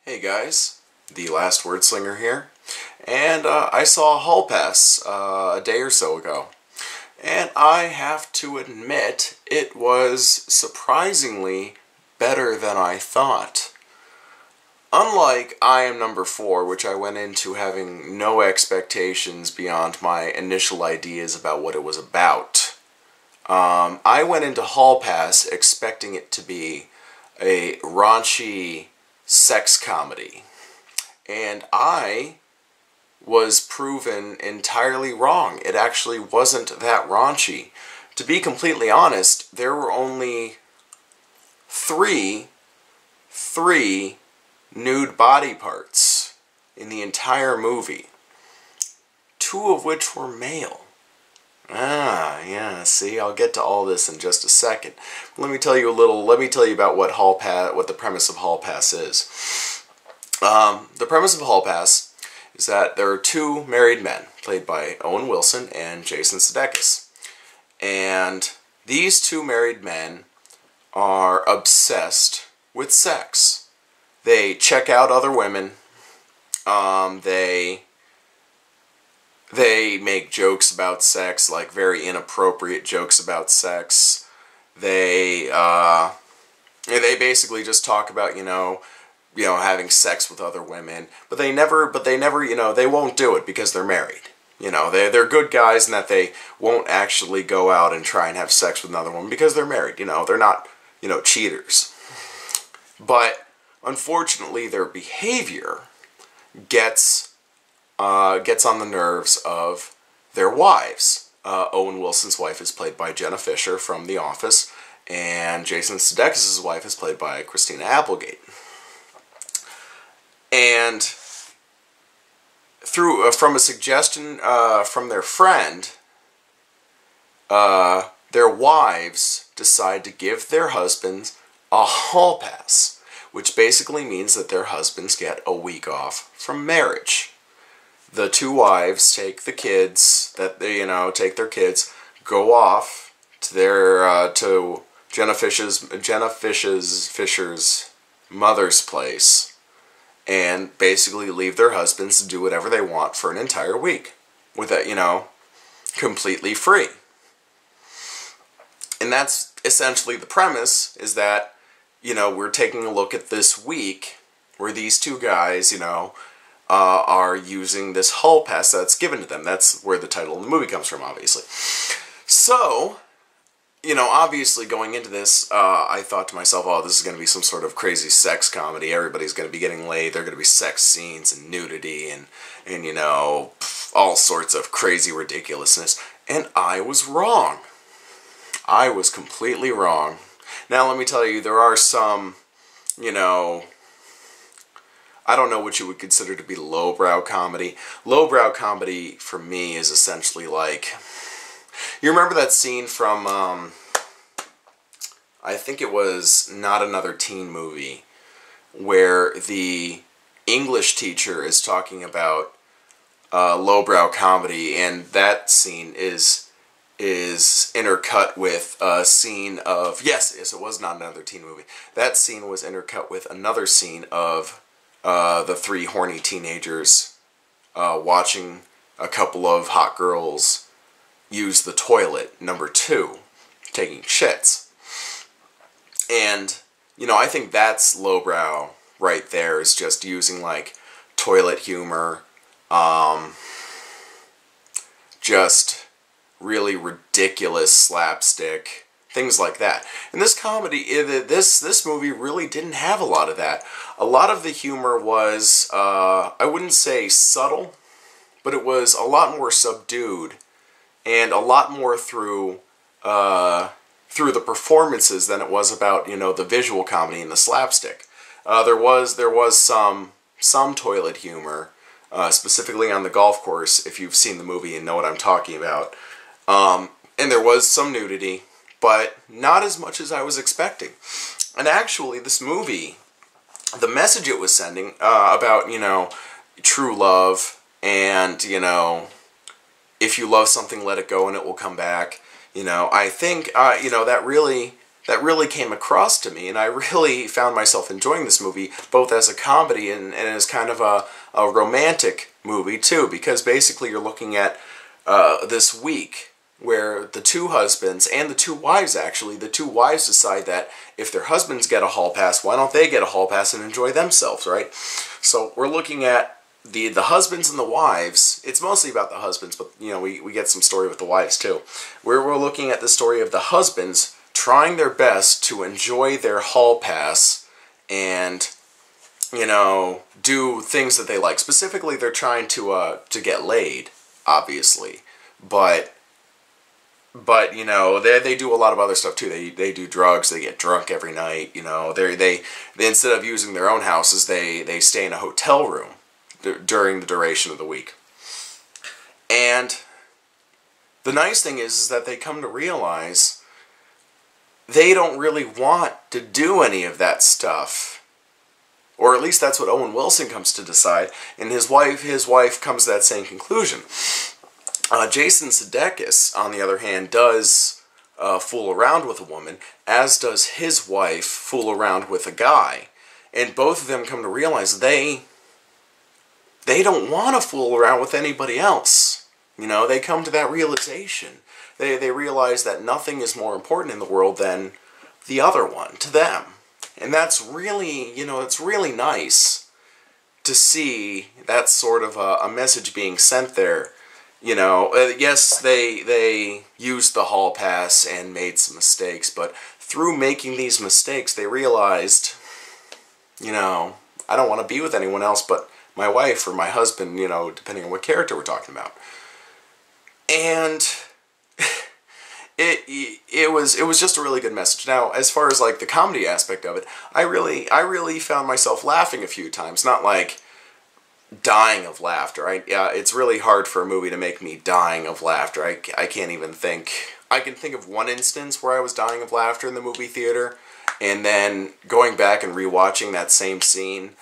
Hey guys, the last Wordslinger here, and I saw a hall pass a day or so ago, and I have to admit it was surprisingly better than I thought. Unlike I Am Number 4, which I went into having no expectations beyond my initial ideas about what it was about, I went into Hall Pass expecting it to be a raunchy sex comedy, and I was proven entirely wrong. It actually wasn't that raunchy. To be completely honest, there were only three nude body parts in the entire movie, two of which were male. Yeah, see, I'll get to all this in just a second. Let me tell you about what the premise of Hall Pass is. The premise of Hall Pass is that there are two married men, played by Owen Wilson and Jason Sudeikis. And these two married men are obsessed with sex. They check out other women. They make jokes about sex, like very inappropriate jokes about sex. They basically just talk about, having sex with other women, but they never, they won't do it because they're married. They're good guys in that they won't actually go out and try and have sex with another woman because they're married. They're not, cheaters. But unfortunately, their behavior gets on the nerves of their wives. Owen Wilson's wife is played by Jenna Fischer from The Office, and Jason Sudeikis' wife is played by Christina Applegate. And from a suggestion from their friend, their wives decide to give their husbands a hall pass, which basically means that their husbands get a week off from marriage. The two wives take the kids, take their kids, go off to to Jenna Fischer's mother's place, and basically leave their husbands to do whatever they want for an entire week, with it, completely free. And that's essentially the premise, is that, we're taking a look at this week where these two guys, are using this hall pass that's given to them. That's where the title of the movie comes from, obviously. So, obviously going into this, I thought to myself, oh, this is going to be some sort of crazy sex comedy. Everybody's going to be getting laid. There are going to be sex scenes and nudity and all sorts of crazy ridiculousness. And I was wrong. I was completely wrong. Now, let me tell you, there are some, I don't know what you would consider to be lowbrow comedy. Lowbrow comedy, for me, is essentially like... You remember that scene from, I think it was Not Another Teen Movie, where the English teacher is talking about lowbrow comedy, and that scene is intercut with a scene of... Yes, it was Not Another Teen Movie. That scene was intercut with another scene of... the three horny teenagers watching a couple of hot girls use the toilet, number 2, taking shits. And, I think that's lowbrow right there, is just using, like, toilet humor, just really ridiculous slapstick, things like that. And this comedy, this movie really didn't have a lot of that. A lot of the humor was, I wouldn't say subtle, but it was a lot more subdued, and a lot more through the performances than it was about, the visual comedy and the slapstick. There was some toilet humor, specifically on the golf course, if you've seen the movie and know what I'm talking about. And there was some nudity, but not as much as I was expecting. And actually, this movie, the message it was sending about, true love and, if you love something, let it go and it will come back. I think, that that really came across to me, and I really found myself enjoying this movie, both as a comedy and as kind of a romantic movie, too, because basically you're looking at this week where the two husbands, and the two wives actually, the two wives decide that if their husbands get a hall pass, why don't they get a hall pass and enjoy themselves, right? So we're looking at the husbands and the wives. It's mostly about the husbands, but you know, we get some story with the wives too. We're looking at the story of the husbands trying their best to enjoy their hall pass and, you know, do things that they like. Specifically, they're trying to get laid, obviously, but you know, they do a lot of other stuff too. They do drugs. They get drunk every night. You know, they instead of using their own houses, they stay in a hotel room during the duration of the week. And the nice thing is that they come to realize they don't really want to do any of that stuff. Or at least that's what Owen Wilson comes to decide, and his wife comes to that same conclusion. Jason Sudeikis, on the other hand, does fool around with a woman, as does his wife fool around with a guy. And both of them come to realize they don't want to fool around with anybody else. You know, they come to that realization. They realize that nothing is more important in the world than the other one to them. And that's really, you know, it's really nice to see that sort of a message being sent there. You know, yes, they used the hall pass and made some mistakes, but through making these mistakes, they realized, you know, I don't want to be with anyone else but my wife or my husband, you know, depending on what character we're talking about. And it was just a really good message. Now, as far as like the comedy aspect of it, I really found myself laughing a few times. Not like dying of laughter. It's really hard for a movie to make me dying of laughter. I can't even think. I can think of one instance where I was dying of laughter in the movie theater, and then going back and rewatching that same scene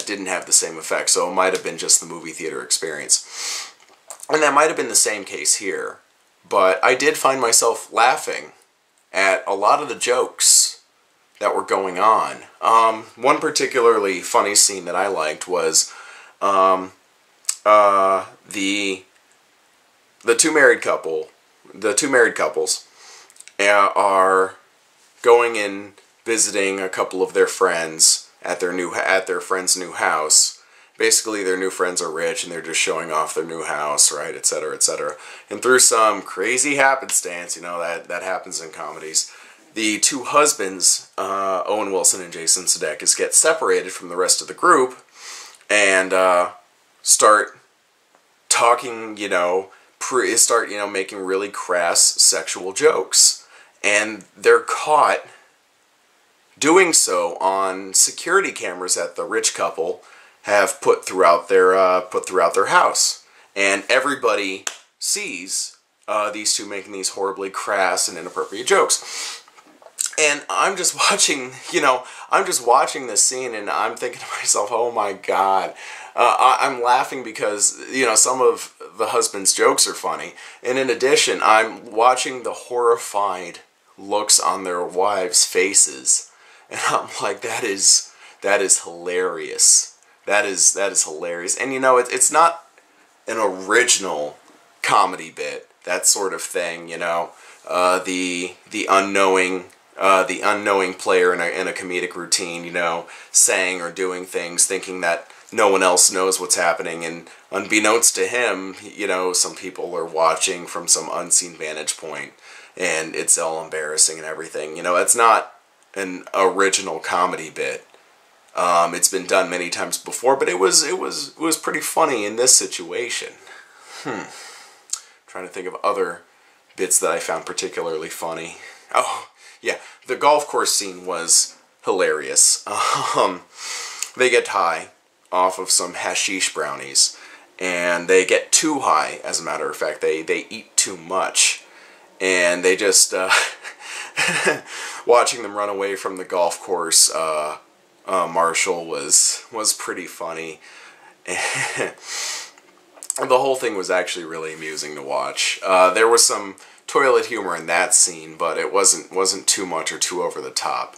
didn't have the same effect. So it might have been just the movie theater experience. And that might have been the same case here. But I did find myself laughing at a lot of the jokes that were going on. One particularly funny scene that I liked was the two married couples are going and visiting a couple of their friends at their friend's new house. Basically, their new friends are rich and they're just showing off their new house, right, etc., etc. And through some crazy happenstance, you know, that happens in comedies, the two husbands, Owen Wilson and Jason Sudeikis, get separated from the rest of the group and start talking, you know, making really crass sexual jokes. And they're caught doing so on security cameras that the rich couple have put throughout their house, and everybody sees these two making these horribly crass and inappropriate jokes. And I'm just watching, you know, this scene, and I'm thinking to myself, oh my God. I'm laughing because, you know, some of the husband's jokes are funny, and in addition, I'm watching the horrified looks on their wives' faces, and I'm like, that is hilarious. That is hilarious. And you know, it's not an original comedy bit, that sort of thing, you know. The unknowing player in a comedic routine, you know, saying or doing things thinking that no one else knows what's happening, and unbeknownst to him, you know, some people are watching from some unseen vantage point, and it's all embarrassing and everything. You know, it's not an original comedy bit. It's been done many times before, but it was pretty funny in this situation. Trying to think of other bits that I found particularly funny. Oh, yeah, the golf course scene was hilarious. They get high off of some hashish brownies, and they get too high, as a matter of fact. They eat too much, and they just, watching them run away from the golf course, Marshall was pretty funny. The whole thing was actually really amusing to watch. There was some toilet humor in that scene, but it wasn't too much or too over the top.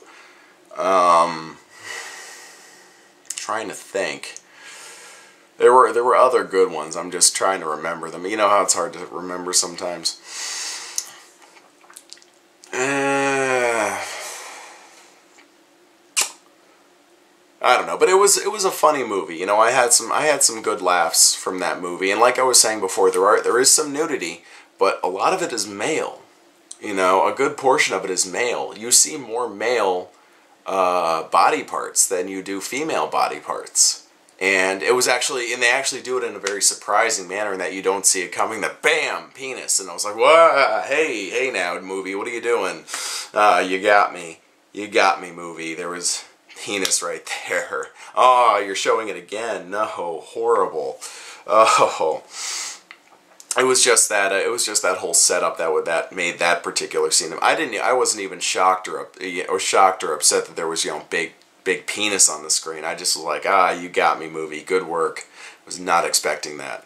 Trying to think. There were other good ones. I'm just trying to remember them. You know how it's hard to remember sometimes. I don't know, but it was a funny movie. You know, I had some good laughs from that movie, and like I was saying before, there is some nudity, but a lot of it is male. You know, a good portion of it is male. You see more male body parts than you do female body parts, and they actually do it in a very surprising manner in that you don't see it coming. That bam, penis, and I was like, "Whoa, hey now, movie, what are you doing? You got me, movie. There was penis right there. Oh, you're showing it again. No, horrible. Oh, it was just that whole setup that made that particular scene. I wasn't even shocked or upset that there was, you know, big penis on the screen. I just was like, you got me, movie. Good work. I was not expecting that.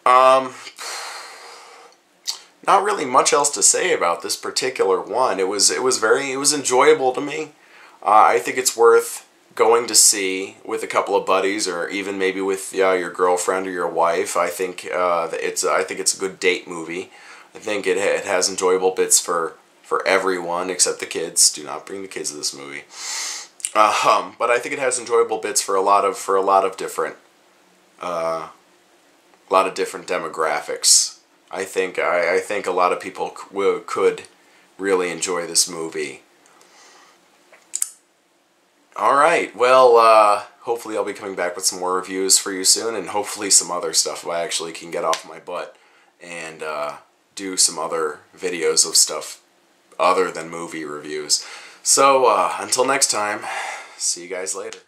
Not really much else to say about this particular one. It was enjoyable to me. I think it's worth going to see with a couple of buddies, or even maybe with your girlfriend or your wife. I think it's a good date movie. I think it has enjoyable bits for everyone except the kids. Do not bring the kids to this movie. But I think it has enjoyable bits for a lot of different demographics. I think a lot of people could really enjoy this movie. Alright, well, hopefully I'll be coming back with some more reviews for you soon, and hopefully some other stuff if I actually can get off my butt and do some other videos of stuff other than movie reviews. So, until next time, see you guys later.